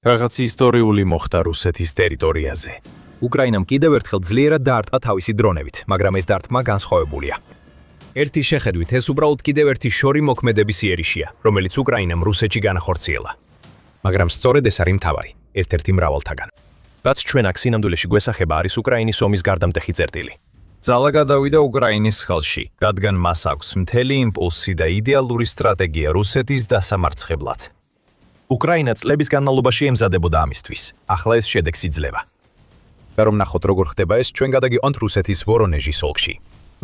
Რაღაცი ისტორიული მოხდა რუსეთის ტერიტორიაზე. უკრაინამ კიდევ ერთხელ ძლიერად დაარტყა თავისი დრონებით, მაგრამ ეს დარტყმა განსხვავებულია. ერთი შეხედვით ეს უბრალოდ კიდევ ერთი შორი მოქმედების იერიშია, რომელიც უკრაინამ რუსეთში განახორციელა. მაგრამ სწორედ ეს არის მთავარი, ერთ-ერთი მრავალთაგან. რაც ჩვენ აქ სინამდვილეში გვესახება არის უკრაინის ომის გარდამტეხი წერტილი. ძალა გადავიდა უკრაინის ხელში, რადგან მას აქვს მთელი იმპულსი და იდეალური სტრატეგია რუსეთის დასამარცხებლად. უკრაინა წლების განმავლობაში ემზადებოდა ამისთვის, ახლა ეს შედეგს იძლევა. და რომ ნახოთ როგორ ხდება ეს, ჩვენ გადაგიყვანთ რუსეთის ვორონეჟის ოლქში.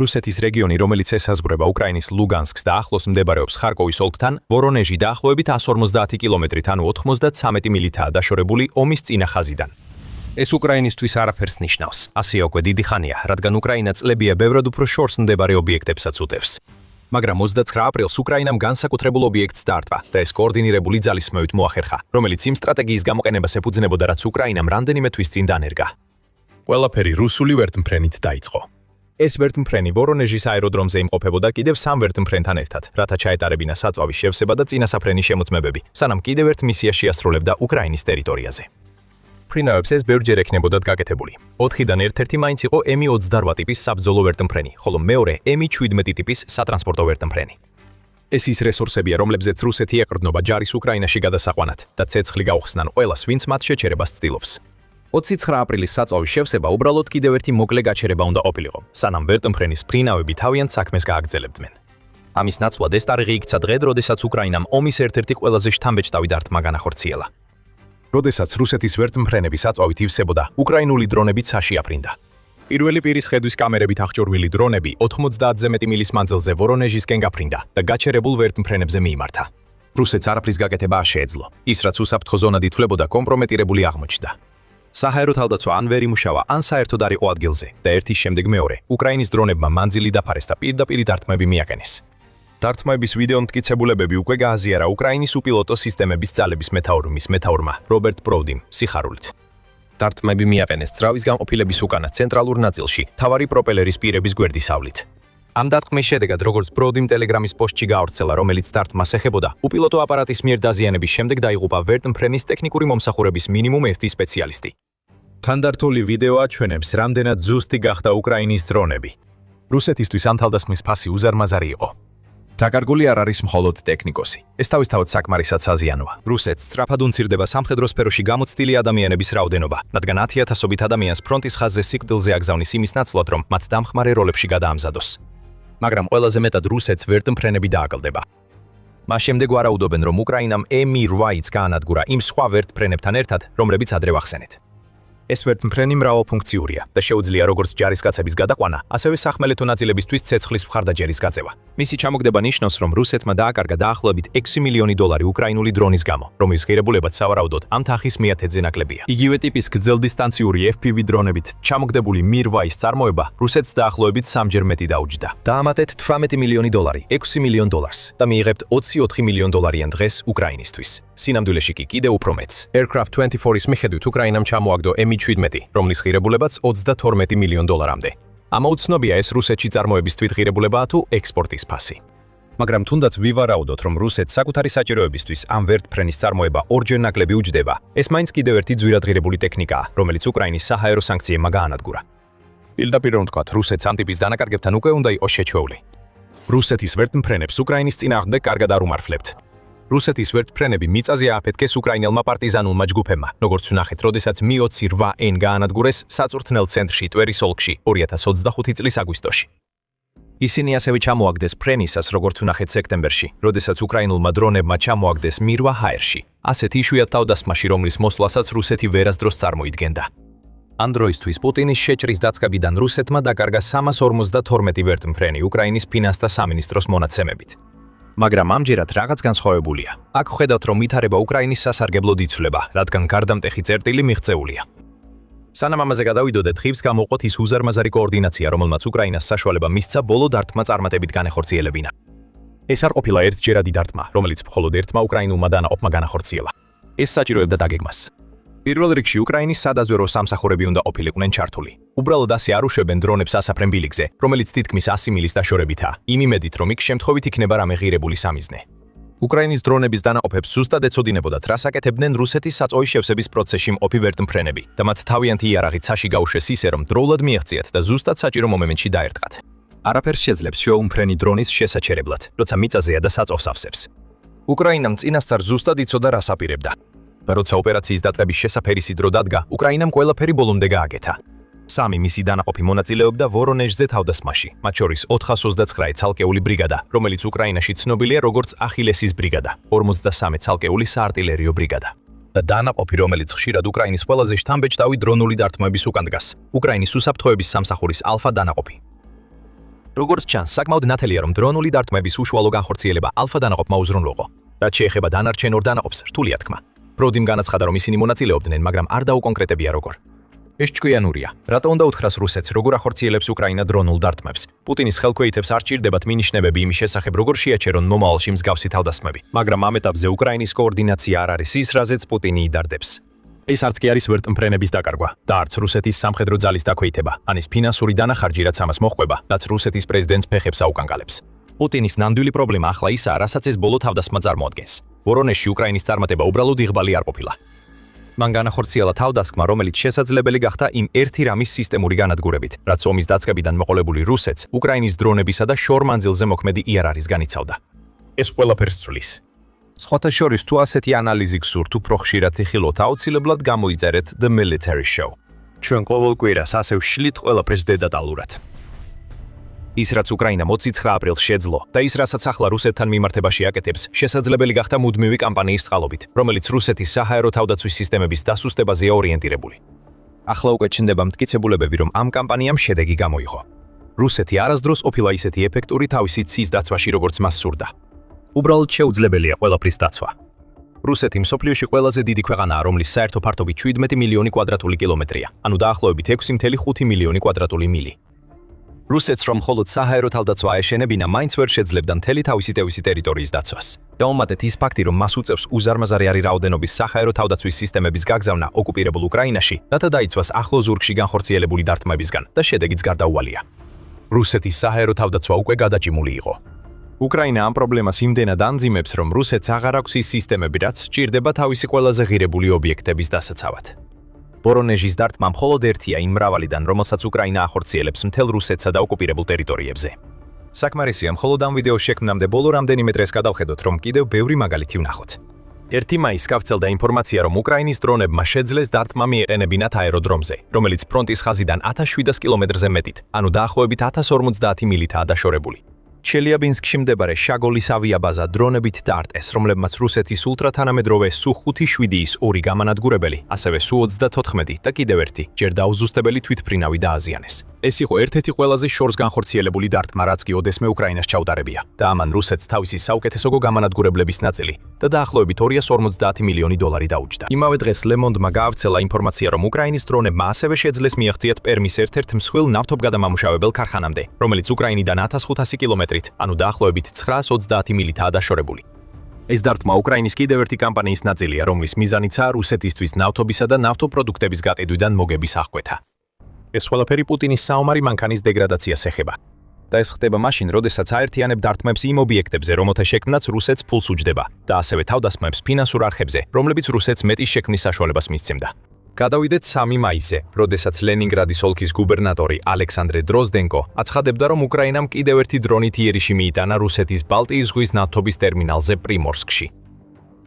რუსეთის რეგიონი, რომელიც ესაზღვრება უკრაინის ლუგანსკს და ახლოს მდებარეობს ხარკოვის ოლქთან, ვორონეჟი დაახლოებით 150 კილომეტრით, ანუ 93 მილითაა დაშორებული ომის წინა ხაზიდან. ეს უკრაინისთვის არაფერს ნიშნავს. ასეა უკვე დიდი ხანია, რადგან უკრაინა წლებია ბევრად უფრო შორს მდებარე ობიექტებსაც უტევს. მაგრამ 29 აპრილს უკრაინამ განსაკუთრებულ ობიექტს დაარტყა და ეს კოორდინირებული ძალისხმევით მოახერხა, რომელიც იმ სტრატეგიის გამოყენებას ეფუძნებოდა, რაც უკრაინამ რამდენიმე თვის წინ დანერგა. ყველაფერი რუსული ვერტმფრენით დაიწყო. ეს ვერტმფრენი ვორონეჟის აეროდრომზე იმყოფებოდა კიდევ 3 ვერტმფრენთან ერთად, რათა ჩაეტარებინა საწვავის შევსება და წინასაფრენის შემოწმებები, სანამ კიდევ ერთ მისიას შეასრულებდა უკრაინის ტერიტორიაზე. ფრინავებს ეს ბევრჯერ ექნებოდათ გაკეთებული. 4-დან ერთ-ერთი მაინც იყო Mi-28 ტიპის საბრძოლო ვერტმფრენი, ხოლო მეორე Mi-17 ტიპის სატრანსპორტო ვერტმფრენი. ეს ის რესურსებია, რომლებზეც რუსეთი ეყრდნობა ჯარის უკრაინაში გადასაყვანად და ცეცხლი გაუხსნან ყველას, ვინც მათ შეჩერებას ცდილობს. 29 აპრილის საწვავის შევსება უბრალოდ კიდევ ერთი მოკლე გაჩერება უნდა ყოფილიყო, სანამ ვერტმფრენის ფრინავები თავიანთ საქმეს გააგრძელებდნენ. ამის ნაცვლად ეს ტარიღი იქცა დღედ, როდესაც უკრაინამ ომის ერთ-ერთი ყველაზე შთამბეჭდავი დარტყმა განახორციელა. როდესაც რუსეთის ვერტმფრენები საწვავით ივსებოდა, უკრაინული დრონები ცაში აფრინდა. პირველი პირის ხედვის კამერებით აღჭურვილი დრონები 90-ზე მეტი მილის მანძილზე ვორონეჟისკენ გაფრინდა და გაჩერებულ ვერტმფრენებზე მიიმართა. რუსეთს არაფრის გაკეთება არ შეეძლო. ის, რაც უსაფრთხო ზონად ითვლებოდა, კომპრომეტირებული აღმოჩნდა. საჰაერო თავდაცვა ან ვერ იმუშავა, ან საერთოდ არ იყო ადგილზე და ერთის შემდეგ მეორე, უკრაინის დრონებმა მანძილი დაფარეს და პირდაპირ დარტყმები მიაკენეს. დარტყმების ვიდეო მტკიცებულებები უკვე გააზიარა უკრაინის უპილოტო სისტემების ძალების მეთაურმის მეთაურმა რობერტ ბროუდიმ სიხარულით. დარტყმები მიაყენეს ძრავის განყოფილების უკანა ცენტრალურ ნაწილში, თავარი პროპელერის პირების გვერდისავლით. ამ დარტყმის შედეგად, როგორც ბროუდიმ ტელეგრამის პოსტში გაავრცელა, რომელიც დარტყმას ეხებოდა, უპილოტო აპარატის მიერ დაზიანების შემდეგ დაიღუპა ვერტმფრენის ტექნიკური მომსახურების მინიმუმ 1 სპეციალისტი. თანდართული ვიდეო აჩვენებს, რამდენად ზუსტი გახდა უკრაინის დრონები. რუსეთისთვის ამ თავდასხმის ფასი უზარმაზარი იყო. დაკარგული არ არის მხოლოდ ტექნიკოსი. ეს თავისთავად საკმარისად საზიანოა. რუსეთს სწრაფად უმცირდება სამხედრო სფეროში გამოცდილი ადამიანების რაოდენობა, რადგან 10,000-ობით ადამიანს ფრონტის ხაზზე სიკვდილზე აგზავნის იმის ნაცვლად, რომ მათ დამხმარე როლებში გადაამზადოს. მაგრამ ყველაზე მეტად რუსეთს ვერტმფრენები დააკლდება. მას შემდეგ ვარაუდობენ, რომ უკრაინამ Mi-8-ს გაანადგურა იმ სხვა ვერტმფრენებთან ერთად, რომლებიც ადრე ვახსენეთ. ეს ვერტმფრენი მრავალფუნქციურია და შეუძლია როგორც ჯარისკაცების გადაყვანა, ასევე სახმელეთო ნაწილებისთვის ცეცხლის მხარდაჭერის გაწევა. მისი ჩამოგდება ნიშნავს, რომ რუსეთმა დააკარგა დაახლოებით 6 მილიონი დოლარი უკრაინული დრონის გამო, რომლის ღირებულებაც სავარაუდოდ ამ თახის მიათედზე ნაკლებია. იგივე ტიპის გრძელდისტანციური FPV დრონებით ჩამოგდებული Mir-8-ის წარმოება რუსეთს დაახლოებით 3-ჯერ მეტი დაუჯდა. დაამატეთ 18 მილიონი დოლარი, 6 მილიონ დოლარს და მიიღებთ 24 მილიონ დოლარიან დღეს უკრაინისთვის. სინამდვილეში კი კიდევ უფრო მეტს. Aircraft 24-ის მიხედვით უკრაინამ ჩამოაგდო Mi-17, რომლის ღირებულებაც 22 მილიონ დოლარამდე. ამოუცნობია ეს რუსეთში წარმოების თვითღირებულებაა თუ ექსპორტის ფასი. მაგრამ თუნდაც ვივარაუდოთ, რომ რუსეთს საკუთარი საჭიროებისთვის ამ ვერტმფრენის წარმოება 2-ჯერ ნაკლები უჯდება, ეს მაინც კიდევ ერთი ძვირადღირებული ტექნიკაა, რომელიც უკრაინის საჰაერო სანქციებმა გაანადგურა. პირდაპირ რომ ვთქვათ, რუსეთს ამ ტიპის დანაკარგებთან უკვე უნდა იყოს შეჩვეული. რუსეთის ვერტმფრენებს უკრაინის წინააღმდეგ კარგად არ უმარხლებთ. რუსეთის ვერტმფრენები მიწაზე ააფეთქეს უკრაინელმა პარტიზანულმა ჯგუფებმა, როგორც ვნახეთ, როდესაც Mi-28N გაანადგურეს საწვრთნელ ცენტრში ტვერის ოლქში 2025 წლის აგვისტოში. ისინი ასევე ჩამოაგდეს ფრენისას, როგორც ვნახეთ სექტემბერში, როდესაც უკრაინულმა დრონებმა ჩამოაგდეს Mir-8-ში, ასეთი იშვიათ თავდასხმაში, რომლის მოსვლასაც რუსეთი ვერასდროს წარმოიდგენდა. ამ დროისთვის პუტინის შეჭრის დაწყებიდან რუსეთმა დაკარგა 352 ვერტმფრენი უკრაინის ფინანსთა სამინისტროს მონაცემებით. მაგრამ ამჯერად რაღაც განსხვავებულია. აქ ხედავთ, რომ ვითარება უკრაინის სასარგებლოდ იცვლება, რადგან გარდამტეხი წერტილი მიღწეულია. სანამ ამაზე გადავიდოდეთ, ხიბს გამოყოთ ის უზარმაზარი კოორდინაცია, რომელმაც უკრაინას საშუალება მისცა ბოლო დარტყმა წარმატებით განეხორციელებინა. ეს არ ყოფილა ერთჯერადი დარტყმა, რომელიც მხოლოდ ერთმა უკრაინულმა დანაყოფმა განახორციელა. ეს საჭიროებდა დაგეგმას. პირველ რიგში უკრაინის სადაზვერო სამსახურები უნდა ყოფილიყვნენ ჩართული. უბრალოდ ასე არ უშვებენ დრონებს ასაფრენ ბილიკზე, რომელიც თითქმის 100 მილის დაშორებითაა, იმ იმედით, რომ იქ შემთხვევით იქნება რამე ღირებული სამიზნე. უკრაინის დრონების დანაყოფებს ზუსტად ეცოდინებოდათ, რას აკეთებდნენ რუსეთის საწვავის შევსების პროცესში მყოფი ვერტმფრენები და მათ თავიანთი იარაღით საში გაუშვეს ისე, რომ დროულად მიაღწიათ და ზუსტად საჭირო მომენტში დაერტყათ. არაფერს შეძლებს შეუმფრენი დრონის შესაჩერებლად, როცა მიწაზეა და საწვავს ავსებს. უკრაინამ წინასწარ ზუსტად იცოდა, რას აპირებდა. და როცა ოპერაციის დატყების შესაფერისი დრო დადგა, უკრაინამ ყველაფერი ბოლომდე გააკეთა. 3 მისი დანაყოფი მონაწილეობდა ვორონეჟზე თავდასხმაში, მათ შორის 429 ცალკეული ბრიგადა, რომელიც უკრაინაში ცნობილია როგორც ახილესის ბრიგადა, 53 ცალკეული საარტილერიო ბრიგადა. და დანაყოფი, რომელიც ხშირად უკრაინის ყველაზე შთამბეჭდავი დრონული დარტყმების უკან დგას, უკრაინის უსაფრთხოების სამსახურის ალფა დანაყოფი. როგორც ჩანს, საკმაოდ ნათელია, რომ დრონული დარტყმების უშუალო განხორციელება ალფა დანაყოფმა უზრუნველყო. რაც შეეხება დანარჩენ ორ დანაყოფს, რთულია თქმა. პროդიმ განაცხადა, რომ ისინი მონაწილეობდნენ, მაგრამ არ დაუკონკრეტებია როგორ. ეს ჭკვიანურია. რატო უნდა უთხრას რუსეთს, როგორ ახორციელებს უკრაინა დრონულ დარტყმებს? პუტინის ხელქვეითებს არ ჭირდებათ მინიშნებები იმის შესახებ, როგორ შეაჩერონ მომავალში მსგავსი თავდასხმები. მაგრამ ამ ეტაპზე უკრაინის კოორდინაცია არ არის ის, რაზეც პუტინი იდარდებს. ეს არც კი არის ვერტმფრენების დაკარგვა და არც რუსეთის სამხედრო ძალის დაქვეითება, ან ის ფინანსური დანახარჯი, რაც ამას მოჰყვება, რაც რუსეთის პრეზიდენტს ფეხებს აუკანკალებს. პუტინის ნამდვილი პრობლემა ახლა ისაა, რასაც ეს ბოლო თავდასხმა წარმოადგენს. ვორონეჟში უკრაინის წარმატება უბრალოდ იღბალი არ ყოფილა. მან განახორციელა თავდასხმა, რომელიც შესაძლებელი გახდა იმ ერთი რამის სისტემური განადგურებით, რაც ომის დაწყებიდან მოყოლებული რუსეთს უკრაინის დრონებისა და შორ მანძილზე მოქმედი იარაღის განიცავდა. ეს ყველაფერს ცვლის. სხვათა შორის, თუ ასეთი ანალიზი გსურთ, უფრო ხშირად იხილოთ, აუცილებლად გამოიწერეთ The Military Show. ჩვენ ყოველ კვირას ასე ვშლით ყველაფერს დეტალურად. ის რაც უკრაინა 29 აპრილს შეძლო და ის რასაც ახლა რუსეთთან მიმართებაში აკეთებს, შესაძლებელი გახდა მუდმივი კამპანიის წყალობით, რომელიც რუსეთის საჰაერო თავდაცვის სისტემების დასუსტებაზეა ორიენტირებული. ახლა უკვე ჩნდება მტკიცებულებები, რომ ამ კამპანიამ შედეგი გამოიღო. რუსეთი არასდროს ყოფილა ისეთი ეფექტური თავისი ცის დაცვაში, როგორც მას სურდა. უბრალოდ შეუძლებელია ყველაფრის დაცვა. რუსეთი მსოფლიოში ყველაზე დიდი ქვეყანაა, რომლის საერთო ფართობი 17 მილიონი კვადრატული კილომეტრია, ანუ დაახლოებით 6.5 მილიონი კვადრატული მილი. რუსეთს რომ მხოლოდ საჰაერო თავდაცვა აეშენებინა, მაინც ვერ შეძლებდა მთელი თავისი ტერიტორიის დაცვას. დაუმატეთ ის ფაქტი, რომ მას უწევს უზარმაზარი რაოდენობის საჰაერო თავდაცვის სისტემების გაგზავნა ოკუპირებულ უკრაინაში, რათა დაიცვას ახლო ზურგში განხორციელებული დარტყმებისგან და შედეგიც გარდაუვალია. რუსეთის საჰაერო თავდაცვა უკვე გადაჭიმული იყო. უკრაინა ამ პრობლემას იმდენად ანძიმებს, რომ რუსეთს აღარ აქვს ის სისტემები, რაც სჭირდება თავისი ყველაზე ღირებული ობიექტების დასაცავად. ვორონეჟის დარტყმა მხოლოდ ერთია იმ მრავალიდან, რომელსაც უკრაინა ახორციელებს მთელ რუსეთსა და ოკუპირებულ ტერიტორიებზე. საკმარისია მხოლოდ ამ ვიდეოს შექმნამდე ბოლო რამდენიმე დღეს გადავხედოთ, რომ კიდევ ბევრი მაგალითი ვნახოთ. 1 მაისს გავრცელდა ინფორმაცია, რომ უკრაინის დრონებმა შეძლეს დარტყმა მიეყენებინათ აეროდრომზე, რომელიც ფრონტის ხაზიდან 1700 კილომეტრზე მეტით, ანუ დაახლოებით 1050 მილითაა დაშორებული. ჩელიაბინსკში მდებარე შაგოლის ავიაბაზა დრონებით დაარტყეს, რომლებმაც რუსეთის ულტრათანამედროვე Su-57-ის 2 გამანადგურებელი, ასევე Su-34 და კიდევ ერთი, ჯერ დაუზუსტებელი თვითმფრინავი დააზიანეს. ეს იყო ერთ-ერთი ყველაზე შორს განხორციელებული დარტყმა, რაც კი ოდესმე უკრაინას ჩაუტარებია და ამან რუსეთს თავისი საუკეთესო გამანადგურებლების ნაწილი და დაახლოებით 250 მილიონი დოლარი დაუჯდა. იმავე დღეს Le Monde-მა გაავრცელა ინფორმაცია, რომ უკრაინის დრონებმა ასევე შეძლეს მიაღწიათ პერმის ერთ-ერთ მსხვილ ნავთობგადამამუშავებელ ქარხანამდე, რომელიც უკრაინიდან 1500 კილომეტრით, ანუ დაახლოებით 930 მილითაა დაშორებული. ეს დარტყმა უკრაინის კიდევ ერთი კამპანიის ნაწილია, რომლის მიზანიცაა რუსეთისთვის ნავთობისა და ნავთობპროდუქტების გაყიდვიდან მოგების აღკვეთა. ეს ყველაფერი პუტინის საომარი მანქანის დეგრადაციას ეხება. და ეს ხდება მაშინ, როდესაც აერთიანებ დარტყმებს იმ ობიექტებზე, რომელთა შექმნაც რუსეთს ფულს უჯდება და ასევე თავდასხმებს ფინანსურ არხებზე, რომლებიც რუსეთს მეტის შექმნის საშუალებას მისცემდა. გადავიდეთ 3 მაისზე, როდესაც ლენინგრადის ოლქის გუბერნატორი ალექსანდრე დროზდენკო აცხადებდა, რომ უკრაინამ კიდევ ერთი დრონით იერიში მიიტანა რუსეთის ბალტიის ზღვის ნავთობის ტერმინალზე პრიმორსკში.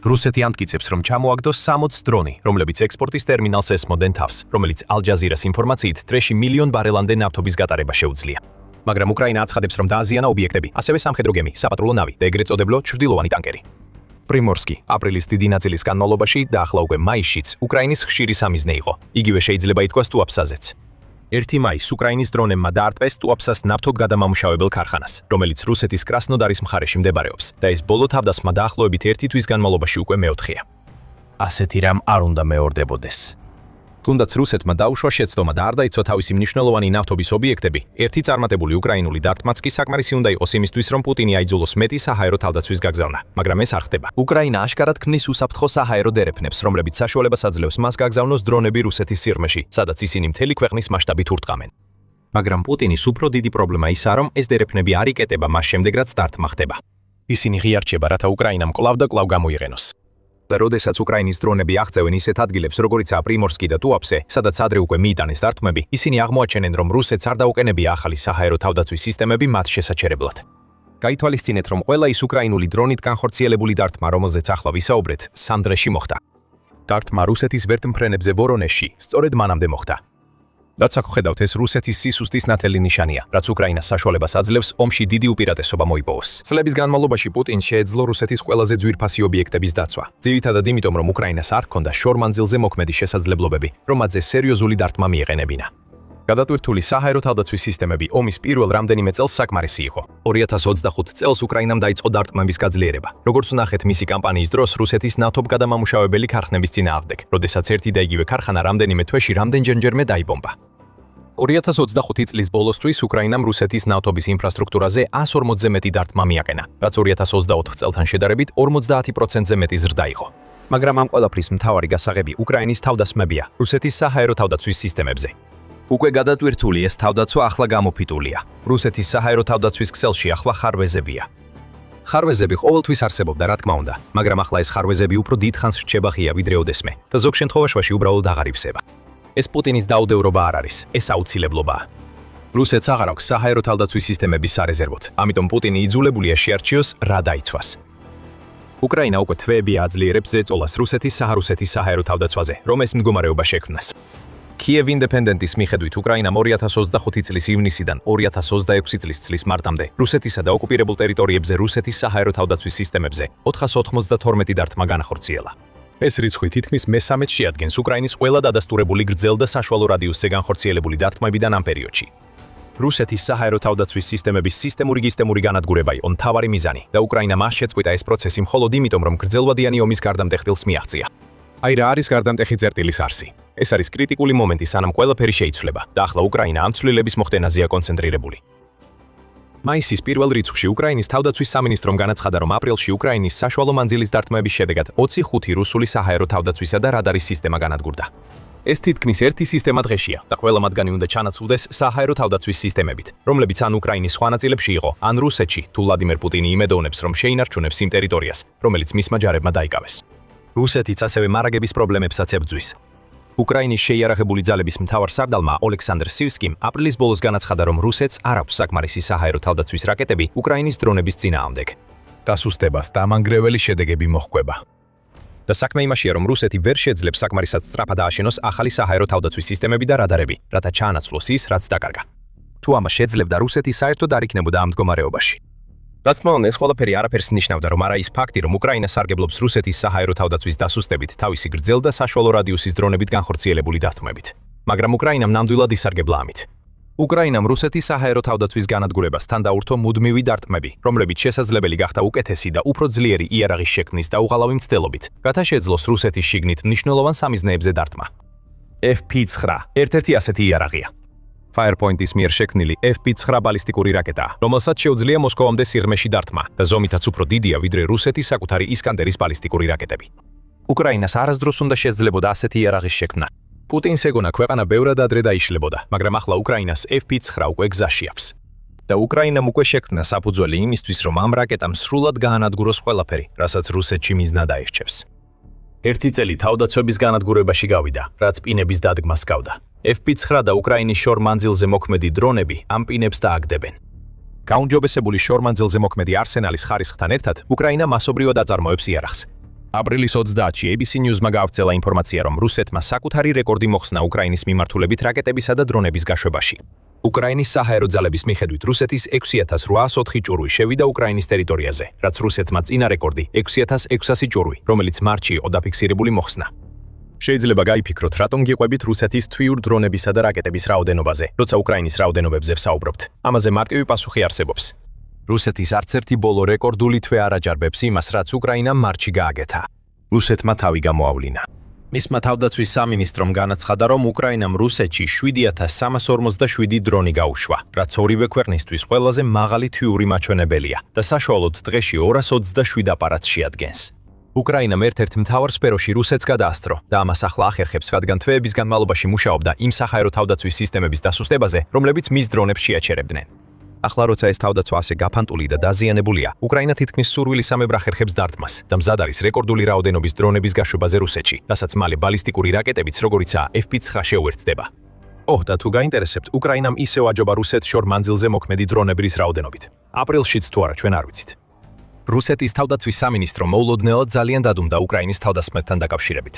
რუსეთი ამტკიცებს, რომ ჩამოაგდოს 60 დრონი, რომლებიც ექსპორტის ტერმინალს ესმოდნენ თავს, რომელიც ალ-ჯაზირას ინფორმაციით დრეში მილიონ ბარელამდე ნავთობის გატარება შეუძლია. მაგრამ უკრაინა აცხადებს, რომ დააზიანა ობიექტები, ასევე სამხედრო გემი, საპატრულო ნავი და ეგრეთ წოდებლო ჩრდილოვანი ტანკერი. პრიმორსკი აპრილის დიდი ნაწილის განმავლობაში და ახლა უკვე მაისშიც უკრაინის ხშირი სამიზნე იყო. იგივე შეიძლება ითქვას ტუაფსაზეც. 1 მაისს უკრაინის დრონებმა დაარტყეს ტუაფსას ნავთობგადამამუშავებელ ქარხანას, რომელიც რუსეთის კრასნოდარის მხარეში მდებარეობს და ეს ბოლო თავდასხმა დაახლოებით 1 თვის განმავლობაში უკვე მეოთხეა. ასეთი რამ არ უნდა მეორდებოდეს. თუნდაც რუსეთმა დაუშვა შეცდომა და არ დაიცვა თავისი მნიშვნელოვანი ნავთობის ობიექტები, ერთი წარმატებული უკრაინული დარტყმაც კი საკმარისი უნდა იყოს იმისთვის, რომ პუტინი აიძულოს მეტი საჰაერო თავდაცვის გაგზავნა, მაგრამ ეს არ ხდება. უკრაინა აშკარად ქმნის უსაფრთხო საჰაერო დერეფნებს, რომლებიც საშუალებას აძლევს მას გაგზავნოს დრონები რუსეთის სიღრმეში, სადაც ისინი მთელი ქვეყნის მასშტაბით ურტყამენ. მაგრამ პუტინის უფრო დიდი პრობლემა ისაა, რომ ეს დერეფნები არ იკეტება მას შემდეგ, რაც დარტყმა ხდება. ისინი ღიარჩება, რათა უკრაინამ კვლავ და კვლავ გამოიყენოს. და როდესაც უკრაინის დრონები აღწევენ ისეთ ადგილებს, როგორიცაა პრიმორსკი და ტუაპსე, სადაც ადრე უკვე მიიტანეს დარტყმები, ისინი აღმოაჩენენ, რომ რუსეთს არ დაუყენებია ახალი საჰაერო თავდაცვის სისტემები მათ შესაჩერებლად. გაითვალისწინეთ, რომ ყველა ის უკრაინული დრონით განხორციელებული დარტყმა, რომელზეც ახლა ვისაუბრეთ, სანდრეში მოხდა. დარტყმა რუსეთის ვერტმფრენებზე ვორონეჟში სწორედ მანამდე მოხდა. რაც აქ ხედავთ, ეს რუსეთის სისუსტის ნათელი ნიშანია, რაც უკრაინას საშუალებას აძლევს ომში დიდი უპირატესობა მოიპოვოს. წლების განმავლობაში პუტინს შეეძლო რუსეთის ყველაზე ძვირფასი ობიექტების დაცვა. ძირითადად იმიტომ, რომ უკრაინას არ ჰქონდა შორ-მანძილზე მოქმედი შესაძლებლობები, რომ მათზე სერიოზული დარტყმა მიეყენებინა. გადატვირთული საჰაერო თავდაცვის სისტემები ომის პირველ რამდენიმე წელს საკმარისი იყო. 2025 წელს უკრაინამ დაიწყო დარტყმების გაძლიერება. როგორც ვნახეთ მისი კამპანიის დროს რუსეთის ნავთობგადამამუშავებელი ქარხნების წინააღმდეგ, როდესაც ერთი და იგივე ქარხანა რამდენიმე თვეში რამდენჯერმე დაიბომბა. 2025 წლის ბოლოსთვის უკრაინამ რუსეთის ნავთობის ინფრასტრუქტურაზე 140-ზე მეტი დარტყმა მიაყენა, რაც 2024 წელთან შედარებით 50%-ზე მეტი ზრდა იყო. მაგრამ ამ ყველაფრის მთავარი გასაღები უკრაინის თავდასხმებია რუსეთის საჰაერო თავდაცვის სისტემებზე. უკვე გადატვირთული ეს თავდაცვა ახლა გამოფიტულია. რუსეთის საჰაერო თავდაცვის ქსელში ახლა ხარვეზებია. ხარვეზები ყოველთვის არსებობდა, რა თქმა უნდა, მაგრამ ახლა ეს ხარვეზები უფრო დიდ ხანს რჩება ღია ვიდრე ოდესმე და ზოგ შემთხვევაში უბრალოდ აღარ ივსება. ეს პუტინის დაუდევრობა არ არის, ეს აუცილებლობაა. რუსეთს აღარ აქვს საჰაერო თავდაცვის სისტემების სარეზერვოდ, ამიტომ პუტინი იძულებულია შეარჩიოს რა დაიცვას. უკრაინა უკვე თვეები აძლიერებს ზეწოლას რუსეთის საჰაერო თავდაცვაზე, რომ ეს მდგომარეობა შექმნას. Kiev Independent-ის მიხედვით უკრაინამ 2025 წლის ივნისიდან 2026 წლის მარტამდე რუსეთისა და ოკუპირებულ ტერიტორიებზე რუსეთის საჰაერო თავდაცვის სისტემებზე 492 დარტყმა განახორციელა. ეს რიცხვი თითქმის მე-13-ს შეადგენს უკრაინის ყველა დადასტურებული გრძელ და საშუალო რადიუსზე განხორციელებული დარტყმებიდან ამ პერიოდში. რუსეთის საჰაერო თავდაცვის სისტემების სისტემური განადგურება იყო მთავარი მიზანი და უკრაინამ არ შეწყვიტა ეს პროცესი მხოლოდ იმიტომ, რომ გრძელვადიანი ომის გარდამტეხილს მიაღწია. აი რა არის გარდამტეხი წერტილის არსი. ეს არის კრიტიკული მომენტი, სანამ ყველაფერი შეიცვლება და ახლა უკრაინა ამ ცვლილების მოხდენაზეა კონცენტრირებული. მაისის პირველ რიცხვში უკრაინის თავდაცვის სამინისტრომ განაცხადა, რომ აპრილში უკრაინის საშუალო მანძილის დარტყმების შედეგად 25 რუსული საჰაერო თავდაცვისა და რადარის სისტემა განადგურდა. ეს თითქმის ერთი სისტემა დღეშია და ყველა მათგანი უნდა ჩანაცვლდეს საჰაერო თავდაცვის სისტემებით, რომლებიც ან უკრაინის სხვა ნაწილებში იყო, ან რუსეთში, თუ ვლადიმერ პუტინი იმედოვნებს, რომ შეინარჩუნებს იმ ტერიტორიას, რომელიც მისმა ჯარებმა დაიკავეს. რუსეთიც ასევე მარაგების პრობლემებსაც ებრძვის. უკრაინის შეიარაღებული ძალების მთავარ სარდალმა ოლექსანდრ სივსკიმ აპრილის ბოლოს განაცხადა, რომ რუსეთს არ აქვს საკმარისი საჰაერო თავდაცვის რაკეტები უკრაინის დრონების წინააღმდეგ. დასუსტებას და ამანგრეველი შედეგები მოჰყვება. და საქმე იმაშია, რომ რუსეთი ვერ შეძლებს საკმარისად სწრაფად ააშენოს ახალი საჰაერო თავდაცვის სისტემები და რადარები, რათა ჩაანაცვლოს ის, რაც დაკარგა. თუ ამას შეძლებდა, რუსეთი საერთოდ არ იქნებოდა ამ მდგომარეობაში. რა თქმა უნდა, ეს ყველაფერი არაფერს ნიშნავდა, რომ არა ის ფაქტი, რომ უკრაინა სარგებლობს რუსეთის საჰაერო თავდაცვის დასუსტებით თავისი გრძელ და საშუალო რადიუსის დრონებით განხორციელებული დარტყმებით. მაგრამ უკრაინამ ნამდვილად ისარგებლა ამით. უკრაინამ რუსეთის საჰაერო თავდაცვის განადგურებას თან დაურთო მუდმივი დარტყმები, რომლებიც შესაძლებელი გახდა უკეთესი და უფრო ძლიერი იარაღის შექმნის და უღალავი მცდელობით, რათა შეძლოს რუსეთის შიგნით მნიშვნელოვან სამიზნეებზე დარტყმა. FP9 ერთ-ერთი ასეთი იარაღია. Firepoint-ის მიერ შექმნილი FP9 ბალისტიკური რაკეტაა, რომელსაც შეუძლია მოსკოვამდე სიღრმეში დარტყმა და ზომითაც უფრო დიდია ვიდრე რუსეთის საკუთარი ისკანდერის ბალისტიკური რაკეტები. უკრაინას არასდროს უნდა შესძლებოდა ასეთი იარაღის შექმნა. პუტინს ეგონა ქვეყანა ბევრად ადრე დაიშლებოდა, მაგრამ ახლა უკრაინას FP9 უკვე გზაში აქვს. და უკრაინამ უკვე შექმნა საფუძველი იმისთვის, რომ ამ რაკეტამ სრულად გაანადგუროს ყველაფერი, რასაც რუსეთში მიზნად აირჩევს. ერთი წელი თავდაცვების განადგურებაში გავიდა, რაც პინების დადგმას გავდა. FP9 და უკრაინის შორ-მანძილზე მოქმედი დრონები ამ პინებს დააგდებენ. გაუმჯობესებული შორ-მანძილზე მოქმედი არსენალის ხარისხთან ერთად, უკრაინა მასობრივად აწარმოებს იარაღს. აპრილის 30-ში ABC News-მა გაავრცელა ინფორმაცია, რომ რუსეთმა საკუთარი რეკორდი მოხსნა უკრაინის მიმართულებით რაკეტებისა და დრონების გაშვებაში. უკრაინის საჰაერო ძალების მიხედვით რუსეთის 6804 ჭურვი შევიდა უკრაინის ტერიტორიაზე, რაც რუსეთმა წინა რეკორდი 6600 ჭურვი, რომელიც მარტში იყო დაფიქსირებული მოხსნა. შეიძლება გაიფიქროთ, რატომ გიყვებით რუსეთის თვიურ დრონებისა და რაკეტების რაოდენობაზე, როცა უკრაინის რაოდენობებზე ვსაუბრობთ. ამაზე მარტივი პასუხი არსებობს. რუსეთის არც ერთი ბოლო რეკორდული თვე არ აჯარბებს იმას, რაც უკრაინამ მარტში გააკეთა. რუსეთმა თავი გამოავლინა. მისმა თავდაცვის სამინისტრომ განაცხადა, რომ უკრაინამ რუსეთში 7347 დრონი გაუშვა, რაც ორივე ქვეყნისთვის ყველაზე მაღალი თვიური მაჩვენებელია და საშუალოდ დღეში 227 აპარატს შეადგენს. უკრაინამ ერთ-ერთ მთავარ სფეროში რუსეთს გადაასწრო და ამას ახლა ახერხებს, რადგან თვეების განმავლობაში მუშაობდა იმ საჰაერო თავდაცვის სისტემების დასუსტებაზე, რომლებიც მის დრონებს შეაჩერებდნენ. ახლა როცა ეს თავდაცვა ასე გაფანტული და დაზიანებულია, უკრაინა თითქმის სურვილისამებრ ახერხებს დარტყმას და მზად არის რეკორდული რაოდენობის დრონების გაშვებაზე რუსეთში, რასაც მალე ბალისტიკური რაკეტებიც, როგორიცაა F-9 შეუერთდება. და თუ გაინტერესებთ, უკრაინამ ისევ აჯობა რუსეთს შორ მანძილზე მოქმედი დრონების რაოდენობით. აპრილშიც თუ არა, ჩვენ არ ვიცით. რუსეთის თავდაცვის სამინისტრო მოულოდნელად ძალიან დადუმდა უკრაინის თავდასხმებთან დაკავშირებით.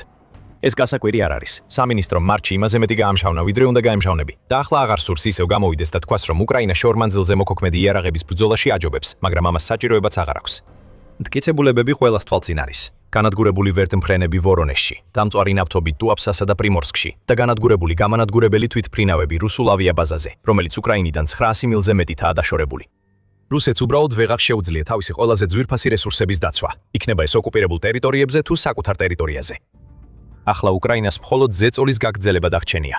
ეს გასაკვირი არ არის. სამინისტრომ მარტში იმაზე მეტი გაამშავნა, ვიდრე უნდა გაემშავნები. და ახლა აღარ სურს ისევ გამოვიდეს და თქვას, რომ უკრაინა შორ მანძილზე მოქმედი იარაღების ბრძოლაში აჯობებს, მაგრამ ამას საჭიროებაც აღარ აქვს. მტკიცებულებები ყველას თვალწინ არის. განადგურებული ვერტმფრენები ვორონეჟში, დამწვარი ნავთობი ტუაპსასა და პრიმორსკში და განადგურებული გამანადგურებელი თვითმფრინავები რუსულ ავიაბაზაზე, რომელიც უკრაინიდან 900 მილზე მეტითაა დაშორებული. რუსეთს უბრალოდ ვეღარ შეუძლია თავისი ყველაზე ძვირფასი რესურსების დაცვა, იქნება ეს ოკუპირებულ ტერიტორიებზე თუ საკუთარ ტერიტორიაზე. ახლა უკრაინას მხოლოდ ზეწოლის გაგრძელება დარჩენია.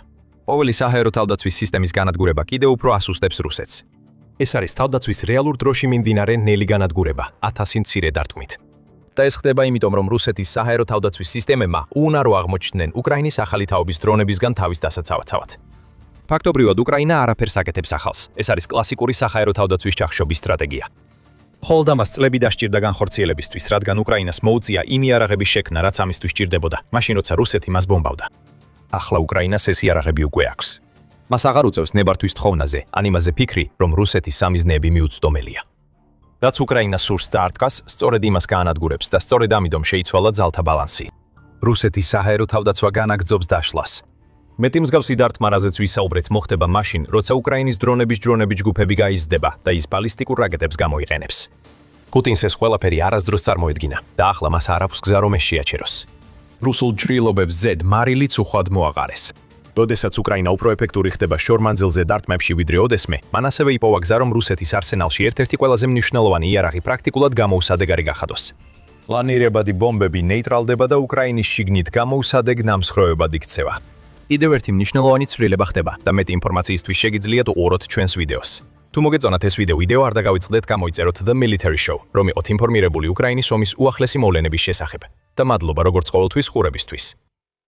ყოველი საჰაერო თავდაცვის სისტემის განადგურება კიდევ უფრო ასუსტებს რუსეთს. ეს არის თავდაცვის რეალურ დროში მიმდინარე ნელი განადგურება 1000 მცირე დარტყმით. და ეს ხდება იმიტომ, რომ რუსეთის საჰაერო თავდაცვის სისტემებმა უუნარო აღმოჩნდნენ უკრაინის ახალი თაობის დრონებისგან თავის დასაცავად. ფაქტობრივად უკრაინა არაფერს აკეთებს ახალს. ეს არის კლასიკური საჰაერო თავდაცვის ჩახშობის სტრატეგია. ხოლო ამას წლები დასჭირდა განხორციელებისთვის, რადგან უკრაინას მოუწია იმ იარაღების შექმნა, რაც ამისთვის სჭირდებოდა, მაშინ როცა რუსეთი მას ბომბავდა. ახლა უკრაინას ეს იარაღები უკვე აქვს. მას აღარ უწევს ნებართვის თხოვნაზე, ან იმაზე ფიქრი, რომ რუსეთის სამიზნეები მიუწვდომელია. რაც უკრაინას სურს დაარტყას, სწორედ იმას გაანადგურებს და სწორედ ამიტომ შეიცვალა ძალთა ბალანსი. რუსეთის საჰაერო თავდაცვა განაგრძობს დაშლას. მეტი მსგავსი დარტყმა, რაზეც ვისაუბრეთ, მოხდება მაშინ, როცა უკრაინის დრონების ჯგუფები გაიზრდება და ის ბალისტიკურ რაკეტებს გამოიყენებს. პუტინს ეს ყველაფერი არასდროს წარმოედგინა და ახლა მას არ აქვს გზა რომ ეს შეაჩეროს. რუსულ ჭრილობებს ზედ მარილიც უხვად მოაყარეს. როდესაც უკრაინა უფრო ეფექტური ხდება შორ მანძილზე დარტყმებში ვიდრე ოდესმე, მან ასევე იპოვა გზა რომ რუსეთის არსენალში ერთ-ერთი ყველაზე მნიშვნელოვანი იარაღი პრაქტიკულად გამოუსადეგარი გახადოს. პლანირებადი ბომბები ნეიტრალდება და უკრაინის შიგნით გამოუსადეგ ნამსხვრევებად იქცევა. კიდევ ერთი მნიშვნელოვანი ცვლილება ხდება და მეტი ინფორმაციისთვის შეგიძლიათ უყუროთ ჩვენს ვიდეოს. თუ მოგეწონათ ეს ვიდეო არ დაგავიწყდეთ, გამოიწეროთ The Military Show, რომ იყოთ ინფორმირებული უკრაინის ომის უახლესი მოვლენების შესახებ. და მადლობა როგორც ყოველთვის ყურებისთვის.